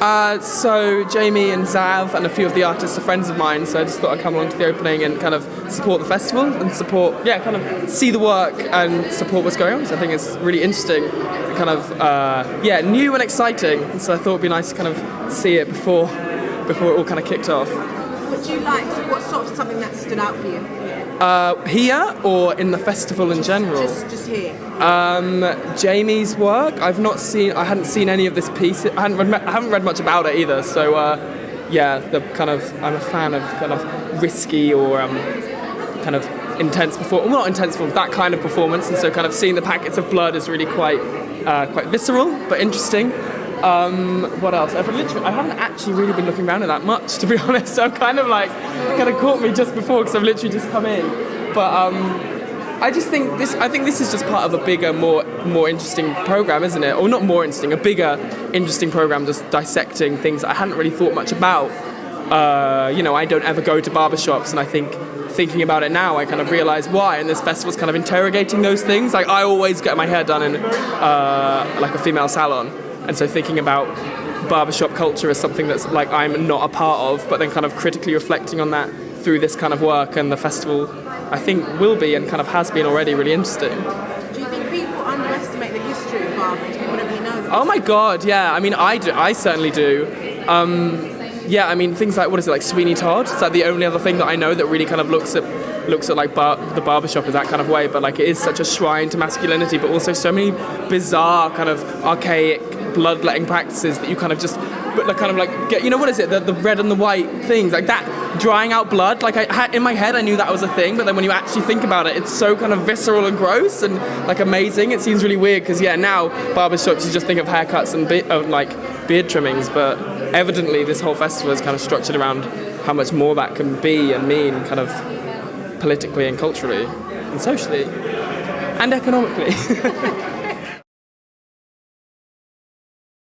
So Jamie and Zav and a few of the artists are friends of mine, so I just thought I'd come along to the opening and kind of support the festival and kind of see the work and support what's going on. So I think it's really interesting, kind of, new and exciting. So I thought it'd be nice to kind of see it before it all kind of kicked off. What do you like? So what sort of something that stood out for you? Here or in the festival in general? Just here. Jamie's work. I hadn't seen any of this piece. I haven't read much about it either. So I'm a fan of kind of risky or kind of intense that kind of performance. And so kind of seeing the packets of blood is really quite visceral but interesting. What else? I haven't actually really been looking around it that much, to be honest. So kind of caught me just before because I've literally just come in. But I think this is just part of a bigger, more interesting program, isn't it? Or not more interesting, a bigger, interesting program, just dissecting things I hadn't really thought much about. I don't ever go to barbershops, and I think thinking about it now, I kind of realise why. And this festival's kind of interrogating those things. Like I always get my hair done in like a female salon. And so thinking about barbershop culture as something that's like I'm not a part of, but then kind of critically reflecting on that through this kind of work, and the festival I think will be and kind of has been already really interesting. Do you think people underestimate the history of barbering? People don't really know that. Oh my god, yeah. I mean, I certainly do. Things like, what is it, like Sweeney Todd? It's like the only other thing that I know that really kind of looks at like the barbershop in that kind of way, but like it is such a shrine to masculinity, but also so many bizarre kind of archaic bloodletting practices that you kind of just get, what is it, the red and the white things like that, drying out blood. Like in my head I knew that was a thing, but then when you actually think about it, it's so kind of visceral and gross and like amazing. It seems really weird because now barbershops you just think of haircuts and beard trimmings, but evidently this whole festival is kind of structured around how much more that can be and mean kind of politically and culturally and socially and economically.